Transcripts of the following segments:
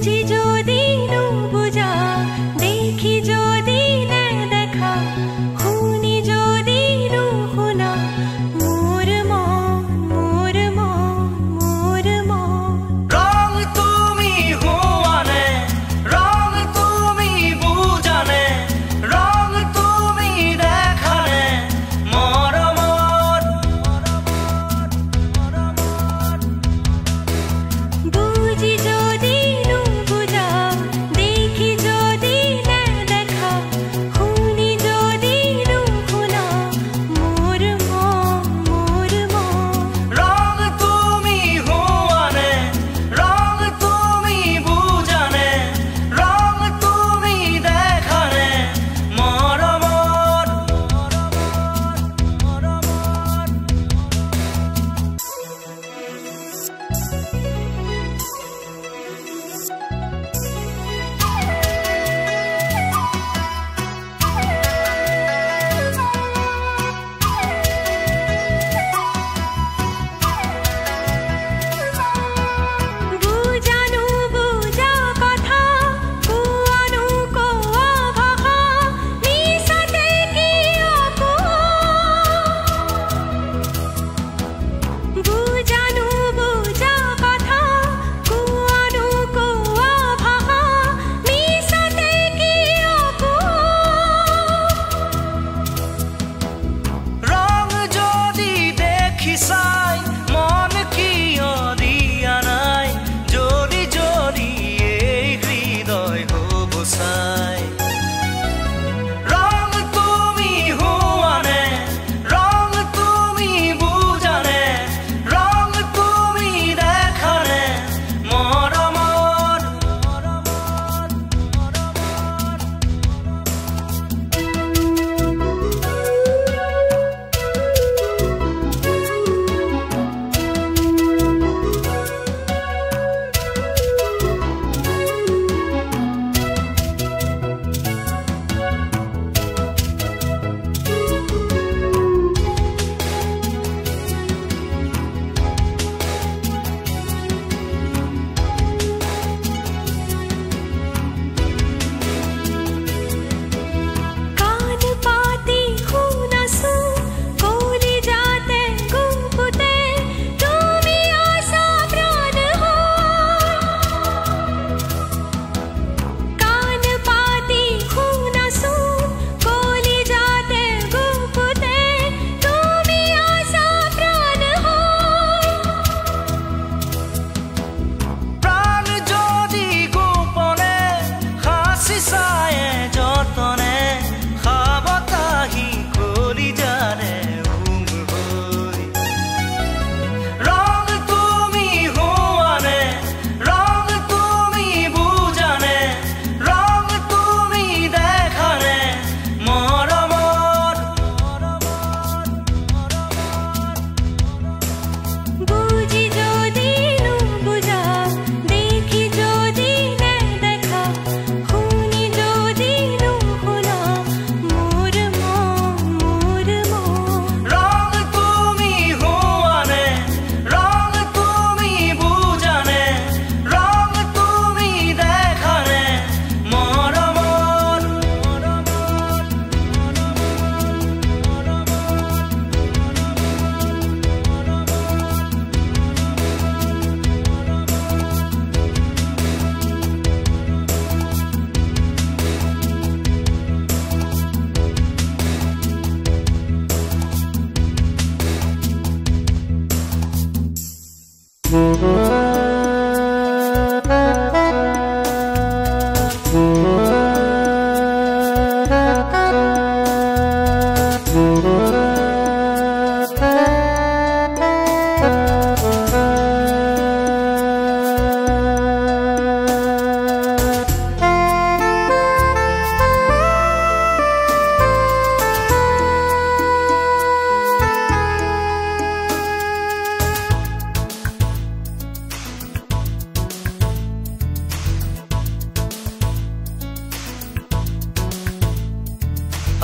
বুঝি যদি বুঝা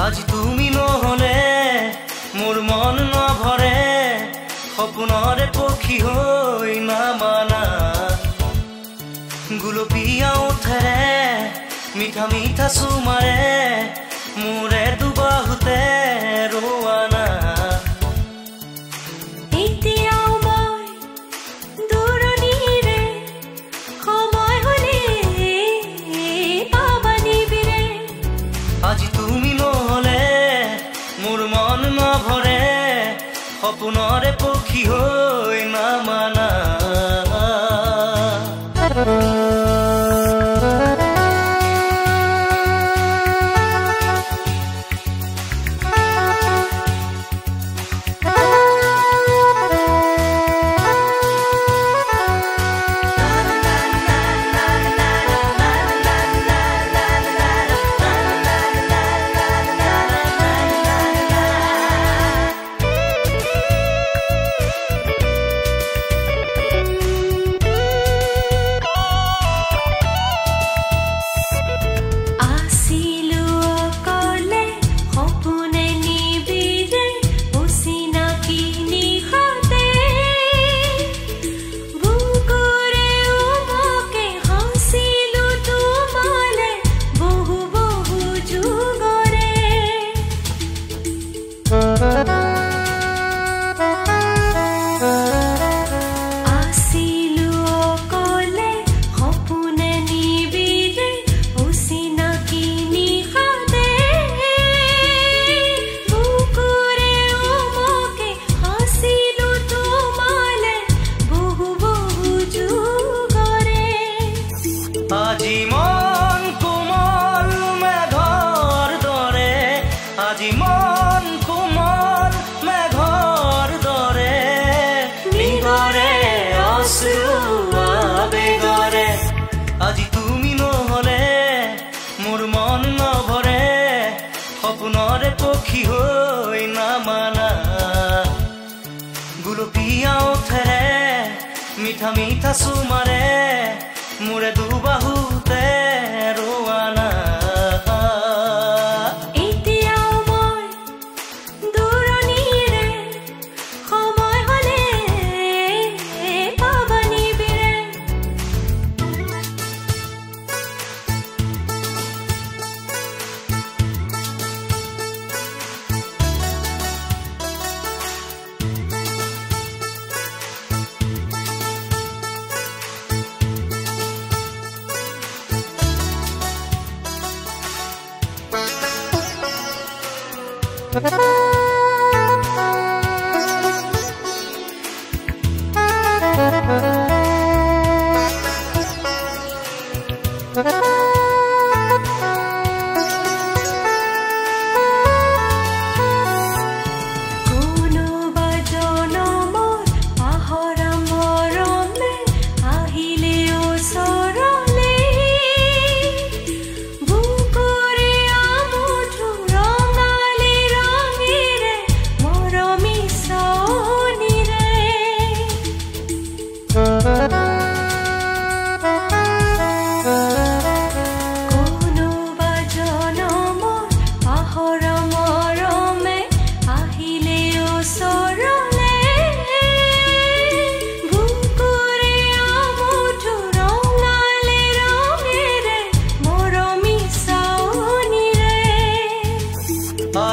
আজি তুমি নহলে মোৰ মন নভৰে সপোনৰে পক্ষী হৈ নামানা গুলপীয়া ওঠেৰে মিঠা মিঠা চুমাৰে মোৰে দুবাহুতে ৰোৱানা আজি তুমি নহলে মোৰ মন নভৰে সপোনৰে পক্ষী হৈ নামানা আজি মন কোমল মেঘৰ দৰে আজি মন কোমল মেঘৰ দৰে নিগৰে অশ্ৰু আবেগৰে আজি তুমি নহলে মোৰ মন নভৰে সপোনৰে পক্ষী হৈ নামানা গুলপীয়া ওঠেৰে মিঠা মিঠা চুমাৰে মোৰে দুবাহুতে ৰোৱানা এতিয়াও মই দূৰণিৰে সময় হলে পাবা নিবিৰে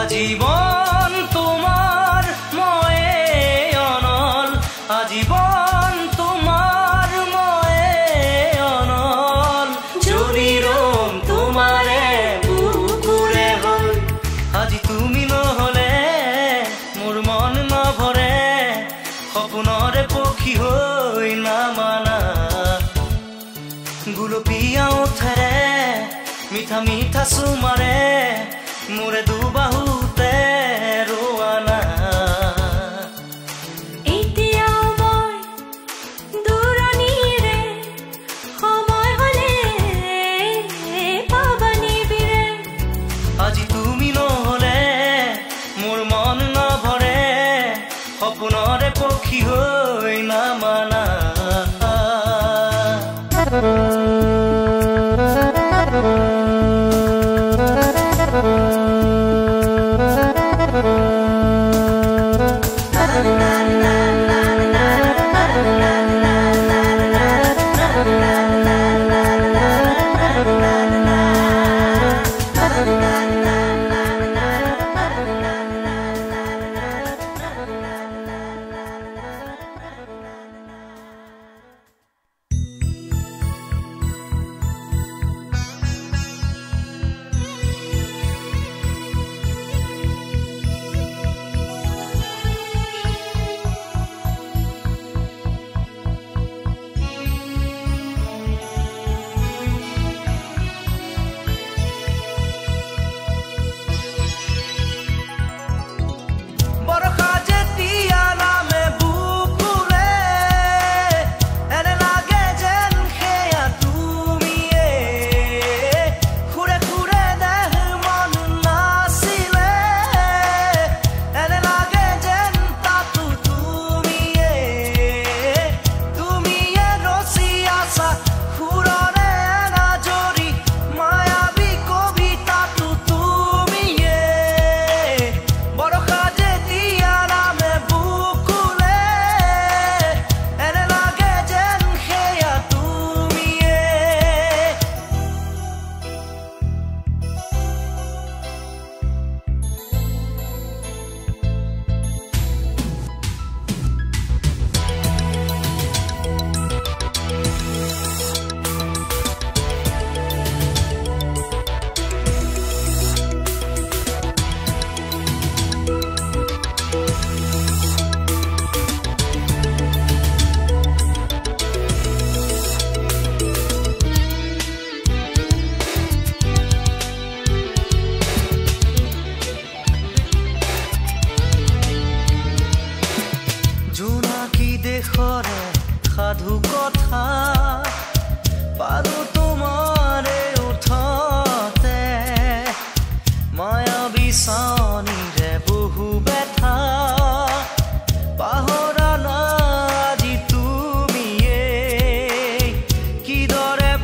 আজীবন তোমার ময়ে অনল আজীবন তোমার ময়ে অনল জড়ি রম তোমারে বুকুরে হল আজি তুমি নহলে মোর মন নভরে সপোনরে পক্ষী হৈ নামানা গুলপীয়া ওঠেৰে মিঠা মিঠা চুমাৰে মোৰে দুবাহুতে ৰোৱানা এতিয়াও মই দূৰণিৰে সময় হলে পাবা নিবিৰে আজি তুমি নহলে মোৰ মন নভৰে সপোনৰে পক্ষী হৈ নামানা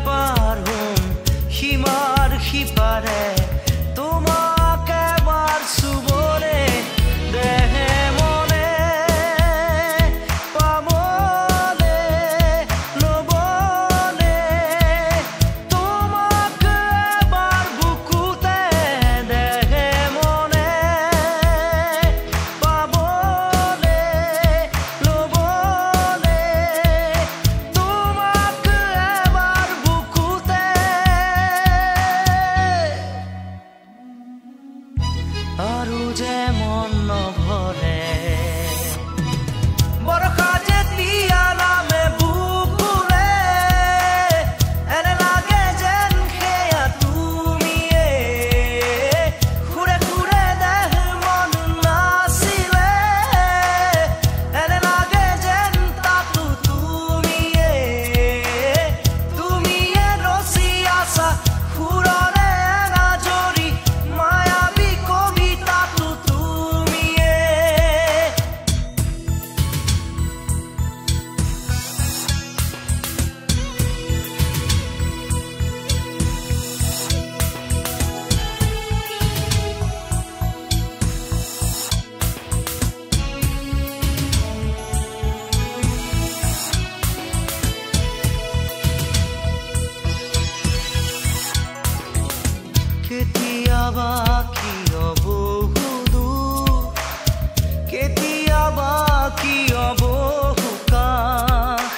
পাৰ হ'ম সীমাৰ সিপাৰে তোমাক এবাৰ চুবৰে দেহে মনে পাবনে নবনে তোমাক এবাৰ বুকুতে দেহে মনে পাবনে নবনে তোমাক এবাৰ বুকুতে আৰু যে মন নভৰে বৰষা যেতিয়া নামে বুকুলে এনে লাগে যেন সেয়া তুমিয়ে সুৰে সুৰে দেহ মন নাছিলে এনে লাগে যেন তাতো তুমিয়ে ৰচি আছা সুৰৰে এনাজৰি মায়াবী কবিতাটো তুমিয়ে কেতিয়াবা কিয় বহু কেতিয়াবা কিয় বহু কাষ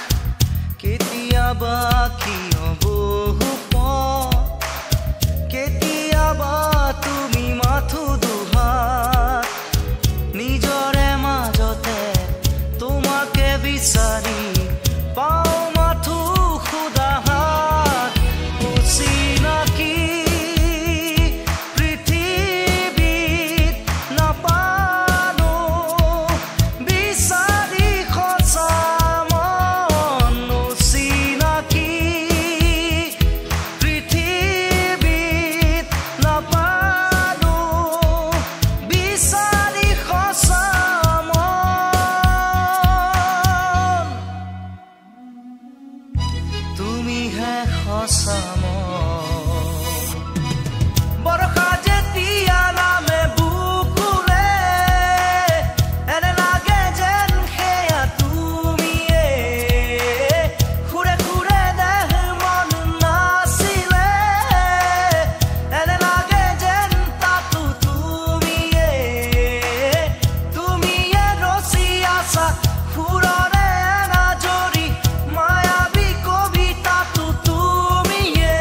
কেতিয়াবা কিয় বহু পথ কেতিয়াবা তুমি মাথো দুহাত নিজৰে মাজতে তোমাকে বিচাৰি পাওঁ মাথো খুদাহাত অচিনাকি পৃথিৱীত নাপালো বিচাৰি সঁচা মন অচিনাকি পৃথিৱীত নাপালো বিচাৰি সঁচা মন তুমিহে সঁচা বৰষা যেতিয়া নামে বুকুলে এনে লাগে যেন সেয়া তুমিয়ে সুৰে সুৰে দেহ মন নাছিলে এনে লাগে যেন তাতো তুমিয়ে ৰচি আছা সুৰৰে এনাজৰি মায়াবী কবিতাটো তুমিয়ে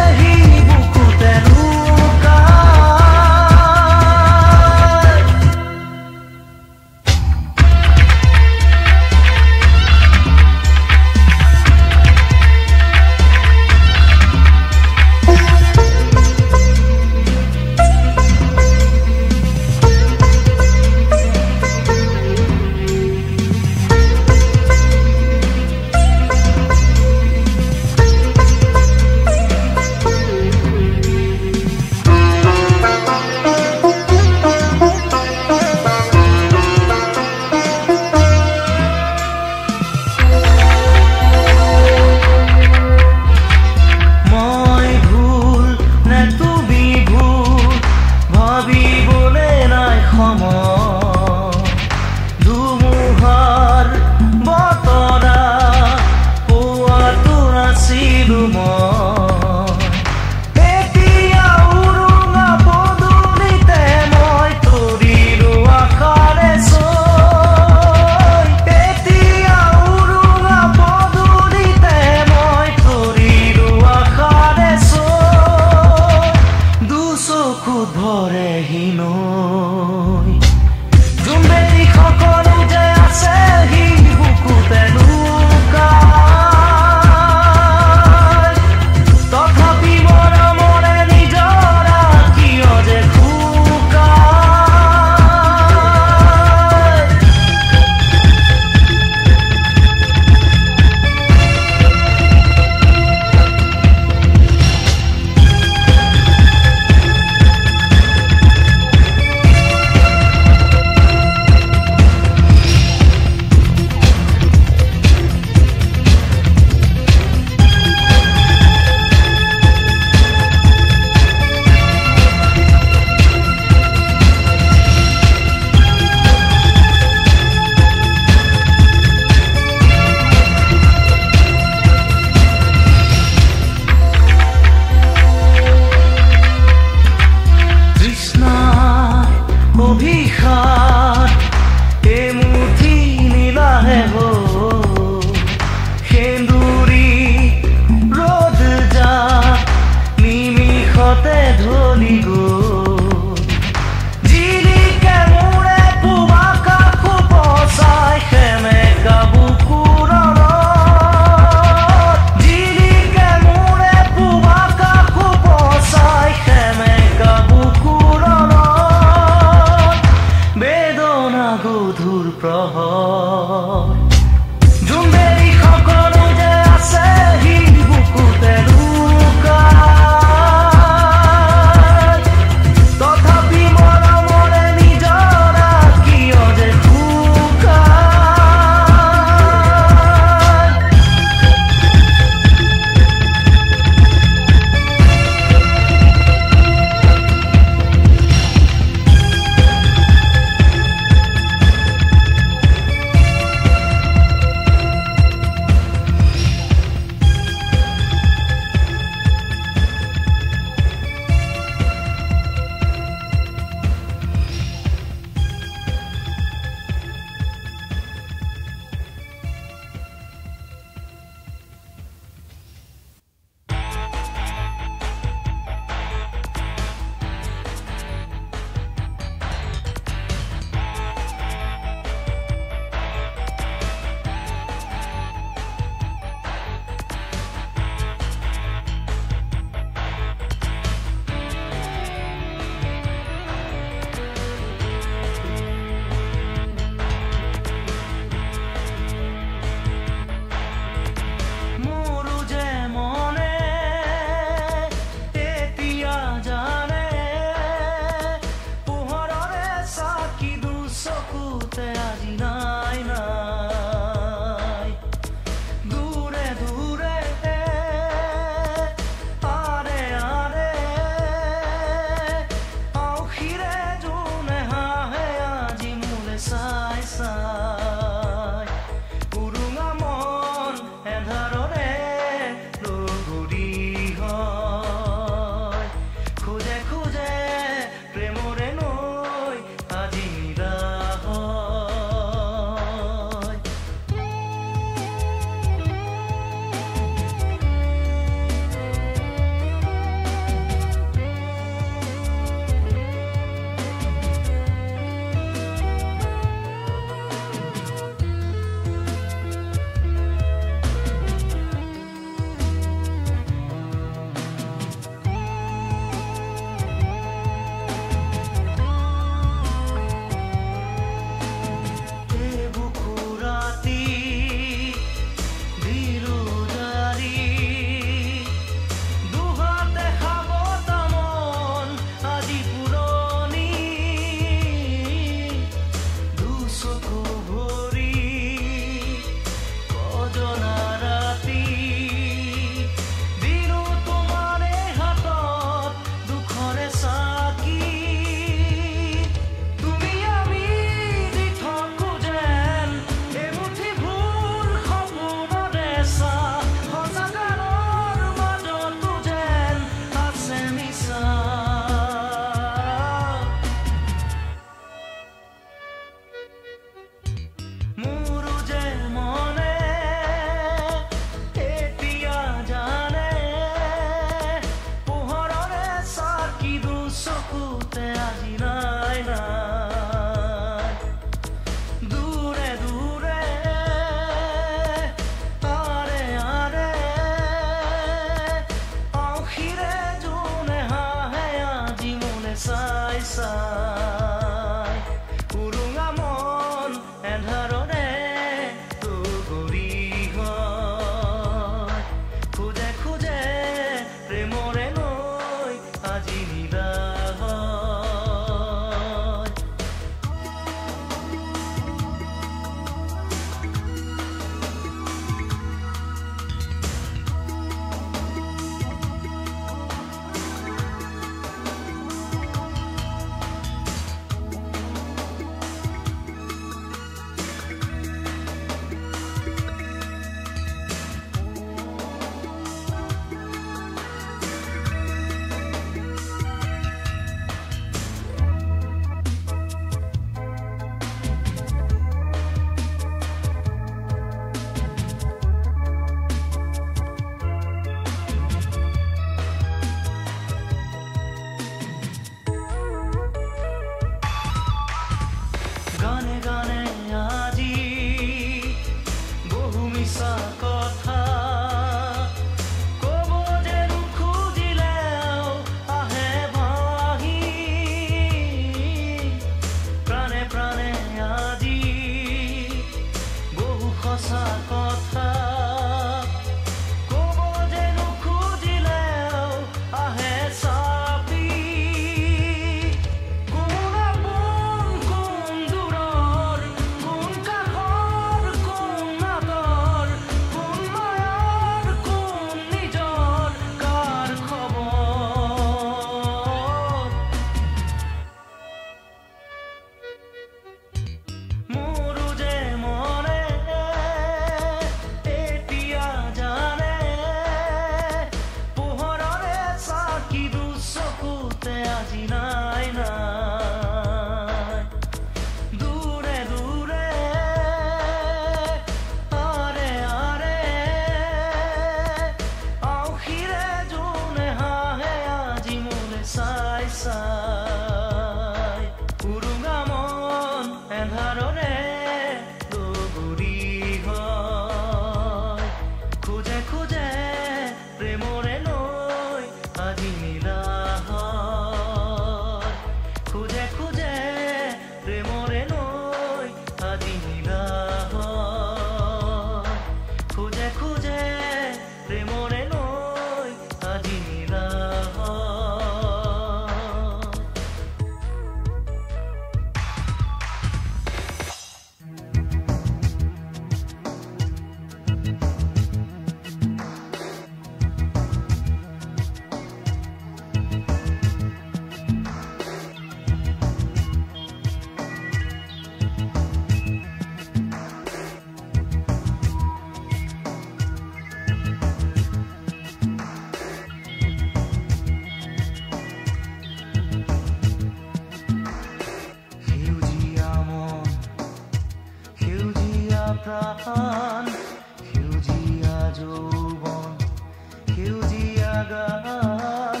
গান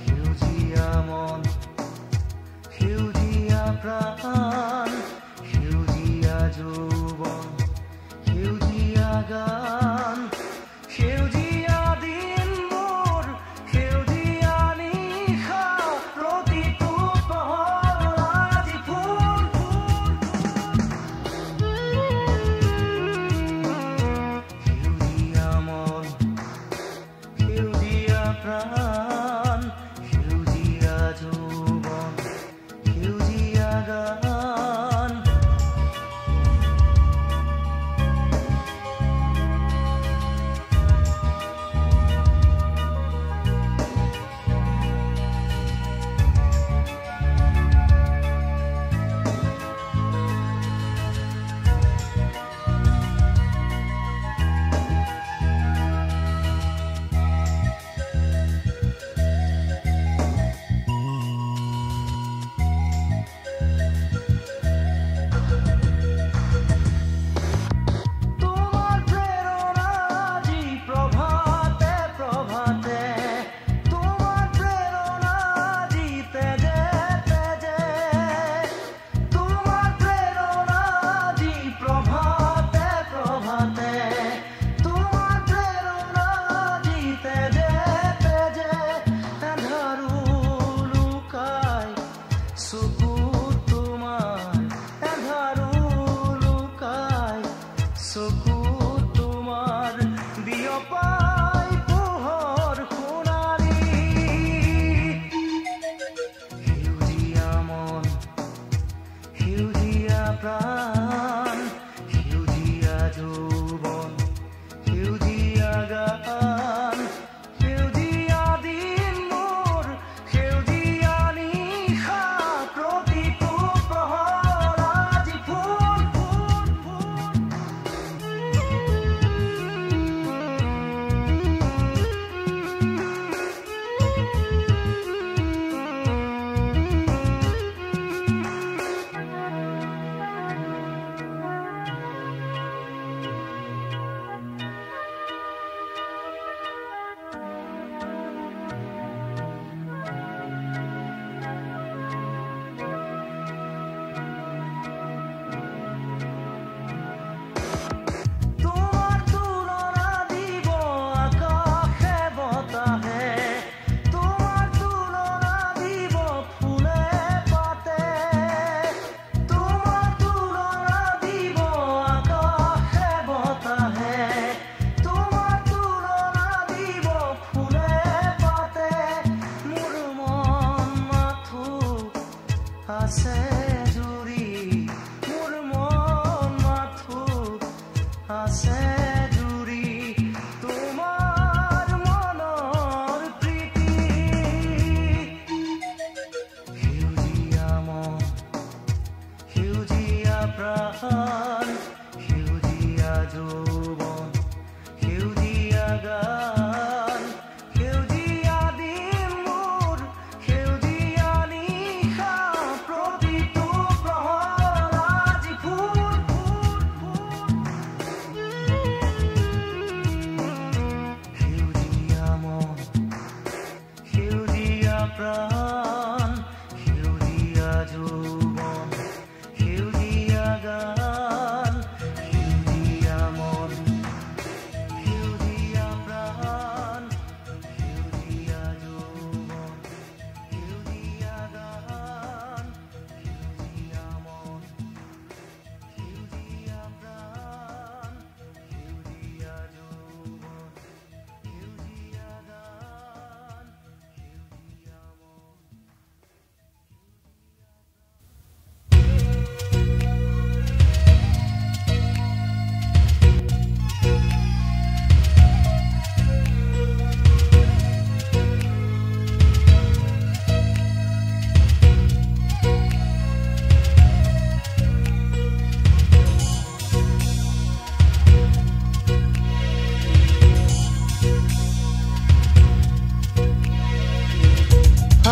সেউজীয়া মন সেউজীয়া প্ৰাণ সেউজীয়া যৌৱন সেউজীয়া গান সেউজীয়া দিন মোৰ সেউজীয়া নিশা প্ৰতিটো পহৰ আজি ফুল সেউজীয়া মন সেউজীয়া প্ৰাণ সেউজীয়া যৌৱন সেউজীয়া গান প্ৰাণ সেউজীয়া যৌৱন সেউজীয়া গান সেউজীয়া দিন মোৰ সেউজীয়া নিশা প্ৰতিটো প্ৰহৰ আজি ফুল ফুল ফুল আছে জুৰি মোৰ মন মাথো আছে জুৰি তোমাৰ মনৰ প্ৰীতি সেউজীয়া মন সেউজীয়া প্ৰাণ সেউজীয়া যৌৱন সেউজীয়া গান সেউজীয়া দিন মোৰ সেউজীয়া নিশা প্ৰতিটো প্ৰহৰ আজি ফুল ফুল ফুল সেউজীয়া মন সেউজীয়া প্ৰাণ সেউজীয়া যৌৱন সেউজীয়া গান সেউজীয়া মন সেউজীয়া প্ৰাণ সেউজীয়া যৌৱন সেউজীয়া গান সেউজীয়া মন সেউজীয়া প্ৰাণ সেউজীয়া যৌৱন সেউজীয়া গান সেউজীয়া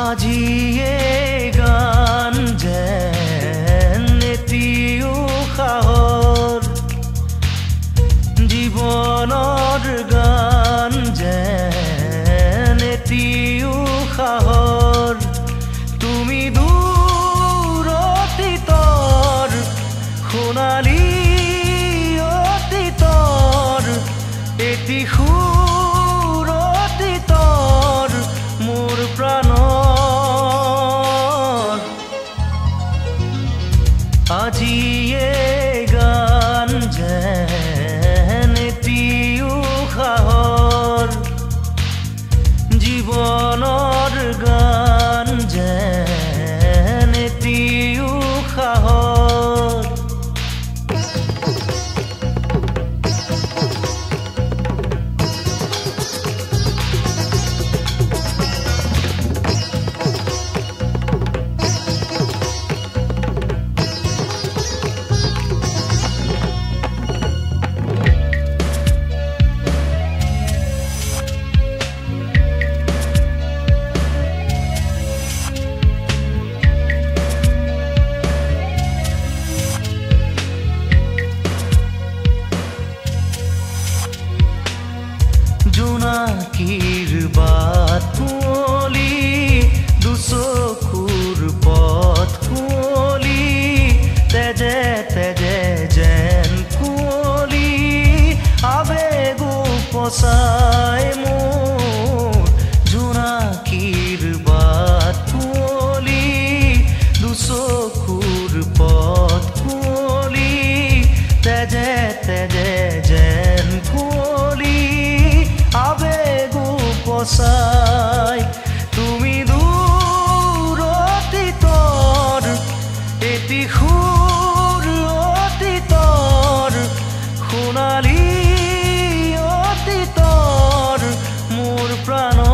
আজি এই গান যেন এটি উশাহৰ জীৱনৰ গান যেন জীৱনৰ গান যেন এটি উশাহত জোনাকীৰ বাট কুঁৱলী দুচকুৰ পথ কুঁৱলী তেজে তেজে যেন কুঁৱলী আবেগ উপচাই মোৰ জোনাকীৰ বাট কুঁৱলী দুচকুৰ পথ কুঁৱলী তেজে তেজে যেন কুঁৱলী আবেগ উপচাই তুমি দূৰ অতীতৰ এটি সুৰ অতীতৰ সোণালী অতীতৰ মোৰ প্ৰাণৰ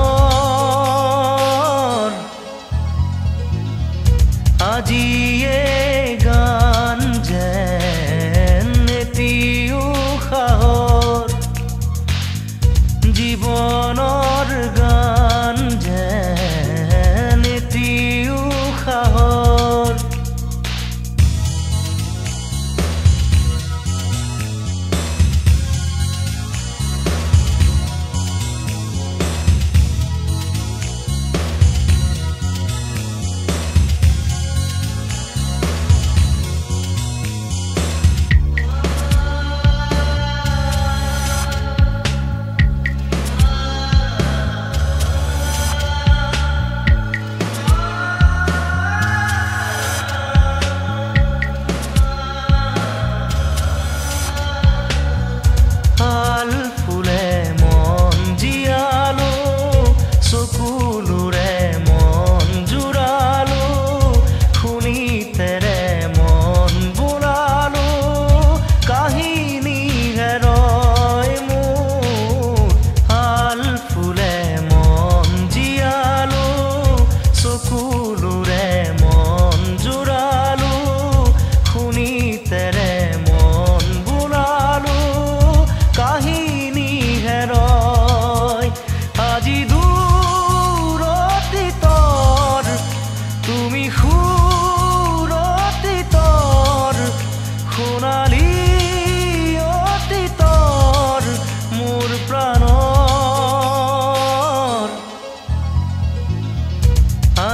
আজিয়ে গান যেন এটি উশাহৰ জীৱনৰ গান যেন এটি উশাহৰ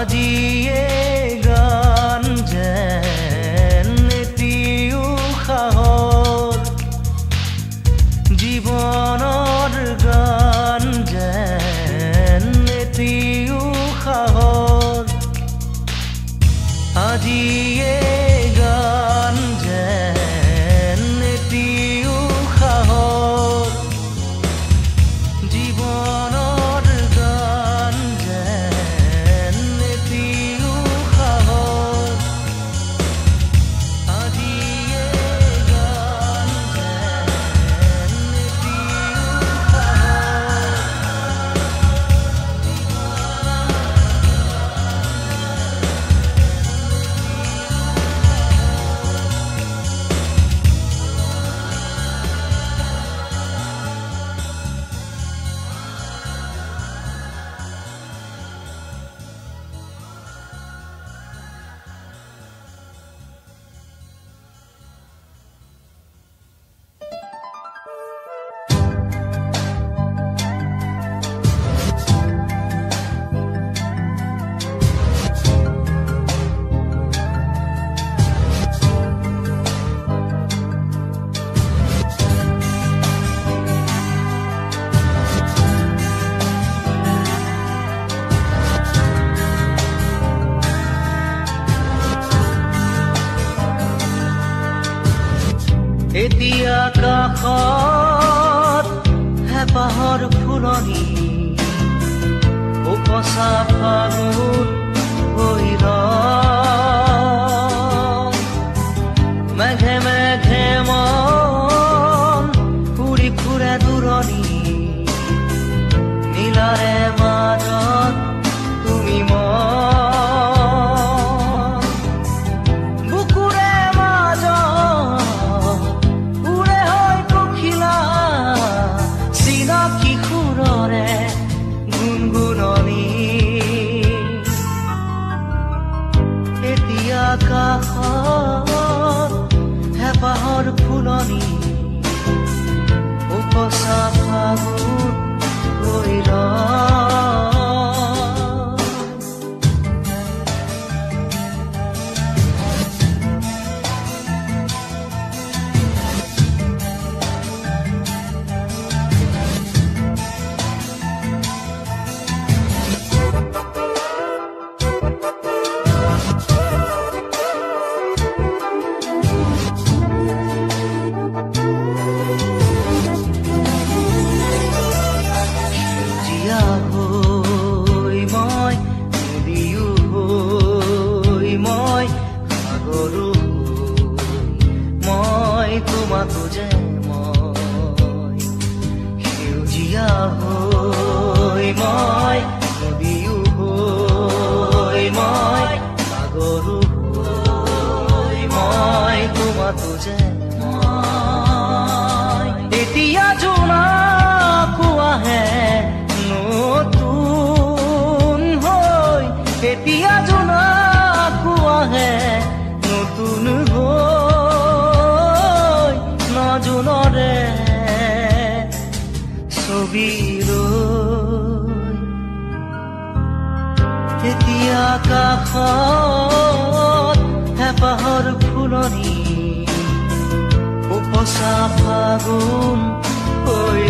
আজিয়ে গান যেন এটি উশাহৰ জীৱনৰ গান যেন এটি উশাহৰ আজিয়ে গান যেন এটি উশাহৰ জীৱনৰ গান যেন এটি উশাহৰ আজিয়ে গান যেন এটি এতিয়া আকাশত হেঁপাহৰ ফুলনি উপচা ফাগুন হৈ মেঘে মেঘে মন উৰি ফুৰে দূৰণি নীলাৰে মাজত তুমি বুকুৰে মাজত উৰে হৈ পখিলা চিনাকি সুৰৰে গুণগুণনি এতিয়া কাষত হেঁপাহৰ ফুলনি উপচা ফাগুন হৈ তোমাকো যে মই সেউজীয়া হৈ মই নদীও হৈ মই সাগৰো হৈ মই তোমাকো যে মই এতিয়া জোনাকো আহে নতুন হৈ এতিয়া জোনাকো আহে নতুন জোনৰে ছবি এতিয়া কাষত হেঁপাহৰ ফুলনি উপচা ফাগুন হৈ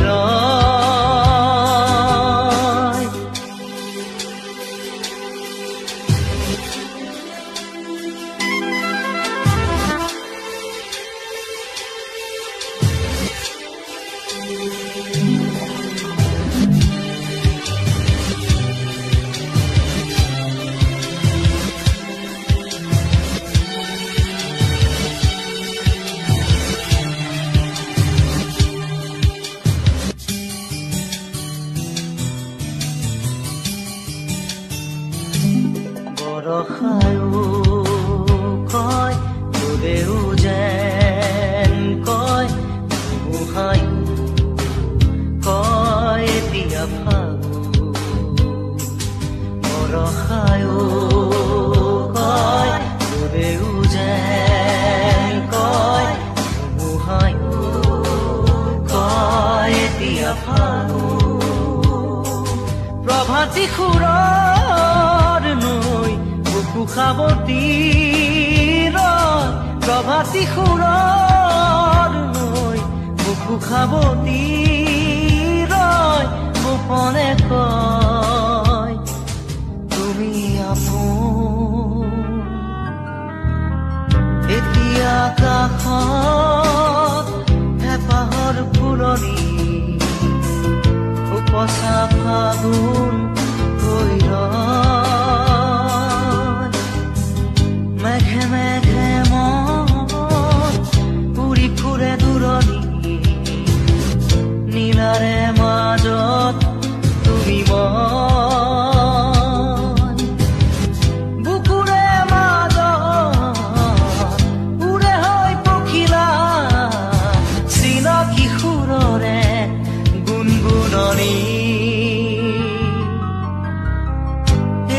বৰষায়ো কয় ৰ'দেও যেন কয় ধুমুহায়ো কয় এতিয়া ফাগুন বৰষায়ো কয় ৰ'দেও যেন কয় ধুমুহায়ো কয় এতিয়া ফাগুন প্ৰভাতী সুৰৰ নৈ বুকুখাৱতী প্ৰভাতী সুৰৰ নৈ বুকুখাৱতী গোপনে কয় তুমি আপোন এতিয়া কাষত হেঁপাহৰ ফুলনি উপচা ফাগুন হৈ মেঘে মেঘে মন উৰি ফুৰে দূৰণি নীলাৰে মাজত তুমি বুকুৰে মাজত উৰে হৈ পখিলা চিনাকি সুৰৰে গুণগুণনি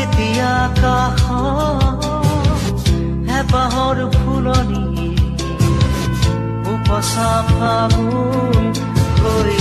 এতিয়া কাষত হেঁপাহৰ ফুলনি উপচা ফাগুন হৈ